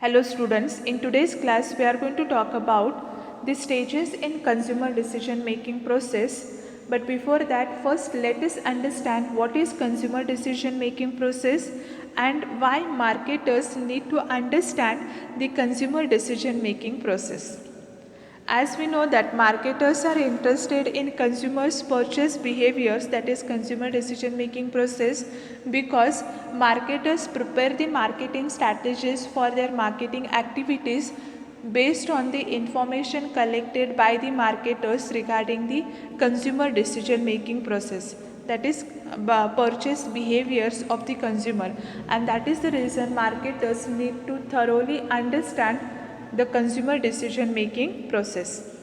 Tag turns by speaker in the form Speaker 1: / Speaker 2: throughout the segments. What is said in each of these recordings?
Speaker 1: Hello students, in today's class we are going to talk about the stages in consumer decision making process. But before that, first let us understand what is consumer decision making process and why marketers need to understand the consumer decision making process. As we know that marketers are interested in consumers' purchase behaviors, that is consumer decision making process, because marketers prepare the marketing strategies for their marketing activities based on the information collected by the marketers regarding the consumer decision making process, that is purchase behaviors of the consumer, and that is the reason marketers need to thoroughly understand the consumer decision making process.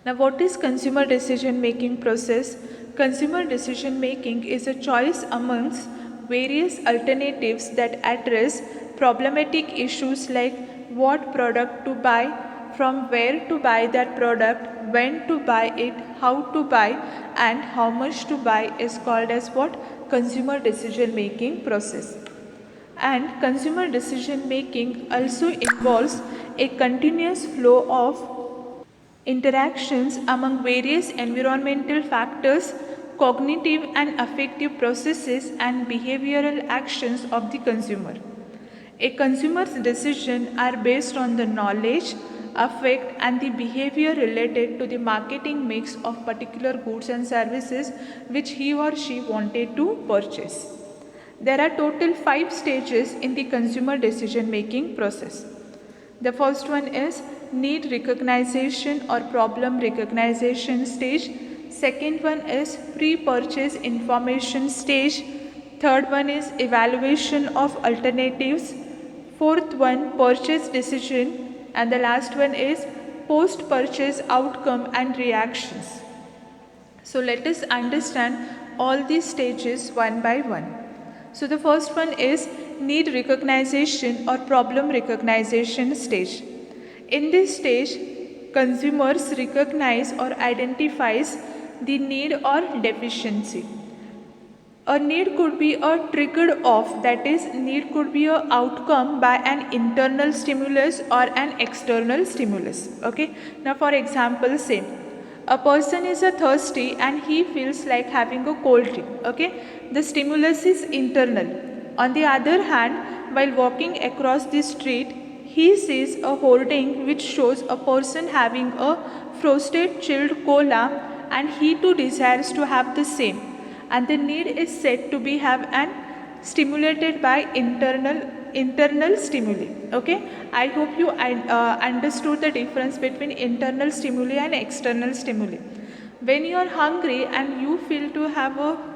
Speaker 1: Now, what is consumer decision making process? Consumer decision making is a choice amongst various alternatives that address problematic issues like what product to buy, from where to buy that product, when to buy it, how to buy, and how much to buy is called as what? Consumer decision making process. And consumer decision making also involves a continuous flow of interactions among various environmental factors, cognitive and affective processes, and behavioral actions of the consumer. A consumer's decisions are based on the knowledge, affect, and the behavior related to the marketing mix of particular goods and services which he or she wanted to purchase. There are total 5 stages in the consumer decision making process. The first one is need recognition or problem recognition stage. Second one is pre-purchase information stage. Third one is evaluation of alternatives. Fourth one, purchase decision. And the last one is post-purchase outcome and reactions. So let us understand all these stages one by one. So the first one is need recognition or problem recognition stage. In this stage, consumers recognize or identifies the need or deficiency. A need could be a triggered off, that is, need could be a outcome by an internal stimulus or an external stimulus. Okay. Now, for example, say a person is a thirsty and he feels like having a cold drink. Okay. The stimulus is internal. On the other hand, while walking across the street, he sees a hoarding which shows a person having a frosted chilled cola, and he too desires to have the same, and the need is said to be have an stimulated by internal stimuli. Okay, I hope you understood the difference between internal stimuli and external stimuli. When you are hungry and you feel to have a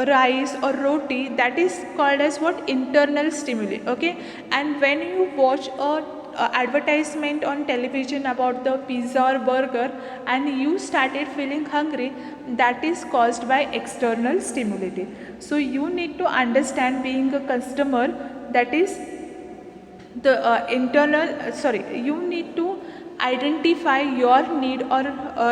Speaker 1: rice or roti, that is called as what? Internal stimuli. Okay, and when you watch a advertisement on television about the pizza or burger and you started feeling hungry, that is caused by external stimuli. So you need to understand, being a customer, that is the you need to identify your need or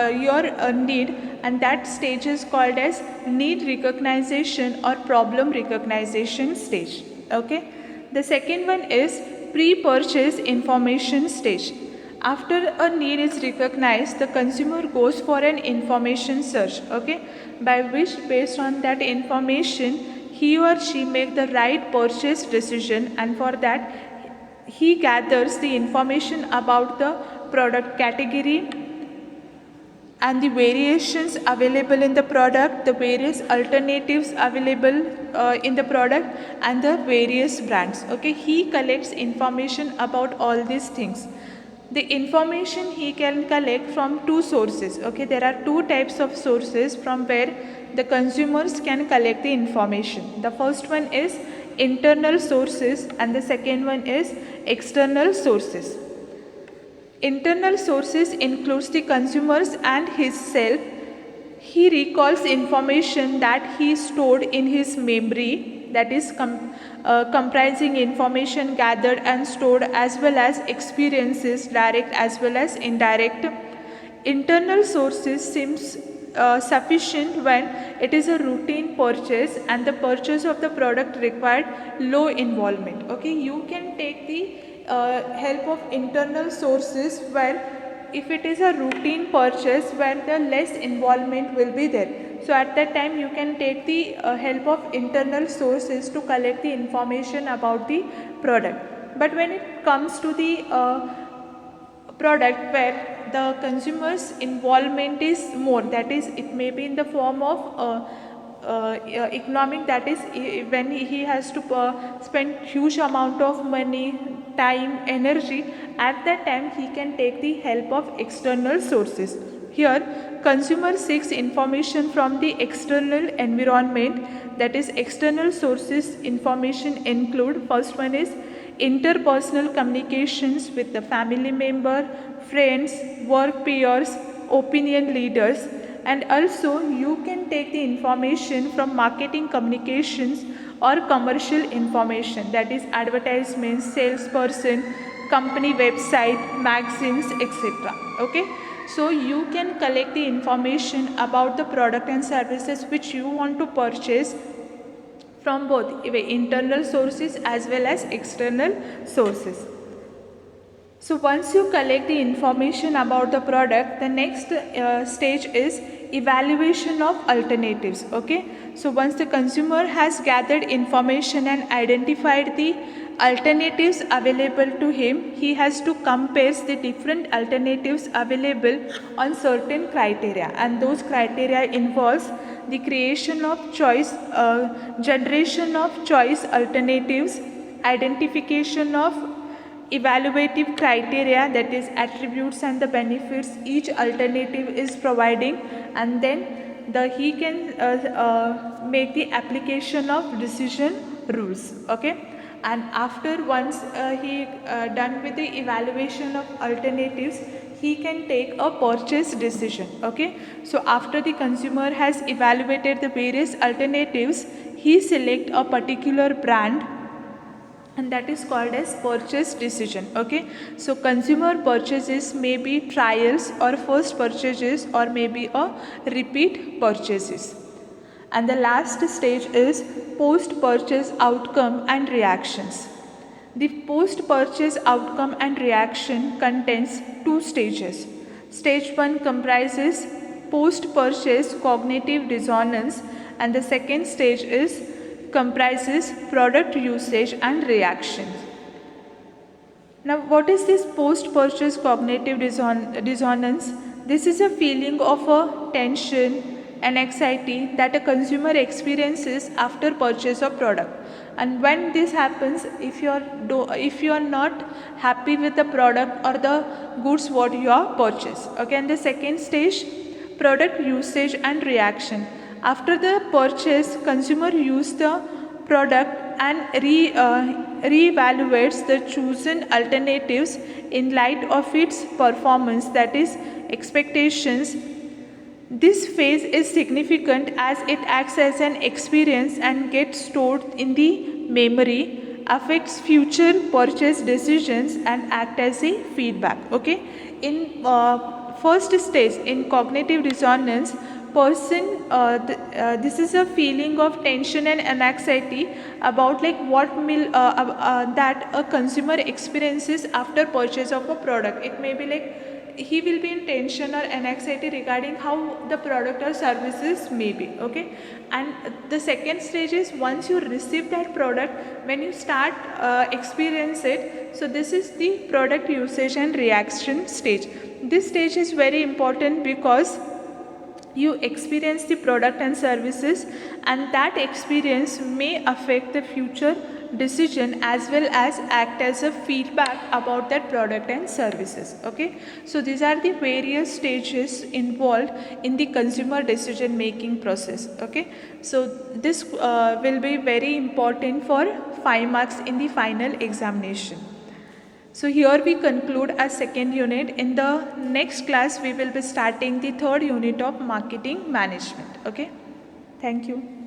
Speaker 1: your need, and that stage is called as need recognition or problem recognition stage. Okay, the second one is pre-purchase information stage. After a need is recognized, the consumer goes for an information search, okay, by which based on that information he or she make the right purchase decision, and for that he gathers the information about the product category and the variations available in the product, the various alternatives available in the product, and the various brands. Okay, he collects information about all these things. The information he can collect from two sources. Okay, there are two types of sources from where the consumers can collect the information. The first one is internal sources and the second one is external sources. Internal sources includes the consumers and his self. He recalls information that he stored in his memory, that is comprising information gathered and stored as well as experiences, direct as well as indirect. Internal sources sufficient when it is a routine purchase and the purchase of the product required low involvement. Okay, you can take the help of internal sources where if it is a routine purchase where the less involvement will be there. So at that time you can take the help of internal sources to collect the information about the product. But when it comes to the product where the consumer's involvement is more, that is it may be in the form of economic, that is when he has to spend huge amount of money, time, energy, at that time he can take the help of external sources. Here consumer seeks information from the external environment, that is external sources. Information include, first one is interpersonal communications with the family member, friends, work peers, opinion leaders, and also you can take the information from marketing communications or commercial information, that is advertisements, salesperson, company website, magazines, etc. Okay, so you can collect the information about the product and services which you want to purchase from both internal sources as well as external sources. So once you collect the information about the product, the next stage is evaluation of alternatives. Okay, so once the consumer has gathered information and identified the alternatives available to him, he has to compare the different alternatives available on certain criteria, and those criteria involves the creation of choice, generation of choice alternatives, identification of evaluative criteria, that is attributes and the benefits each alternative is providing, and then he can make the application of decision rules. Okay, and after once he done with the evaluation of alternatives, he can take a purchase decision. Okay, so after the consumer has evaluated the various alternatives, he select a particular brand, and that is called as purchase decision. Okay, so consumer purchases may be trials or first purchases or maybe a repeat purchases. And the last stage is post purchase outcome and reactions. The post purchase outcome and reaction contains two stages. Stage 1 comprises post purchase cognitive dissonance, and the second stage is comprises product usage and reactions. Now what is this post purchase cognitive dissonance? This is a feeling of a tension and anxiety that a consumer experiences after purchase of product. And when this happens, if you are not happy with the product or the goods what you are purchased. Okay, and the second stage, product usage and reaction. After the purchase, consumer use the product and reevaluates the chosen alternatives in light of its performance, that is expectations. This phase is significant as it acts as an experience and gets stored in the memory, affects future purchase decisions and act as a feedback. Okay, in first stage in cognitive dissonance, this is a feeling of tension and anxiety about like that a consumer experiences after purchase of a product. It may be like he will be in tension or anxiety regarding how the product or services may be. Okay, and the second stage is once you receive that product, when you start experience it, so this is the product usage and reaction stage. This stage is very important because you experience the product and services, and that experience may affect the future decision as well as act as a feedback about that product and services. Okay, so these are the various stages involved in the consumer decision making process. Okay, so this will be very important for 5 marks in the final examination. So here we conclude our second unit. In the next class we will be starting the third unit of marketing management. Okay, thank you.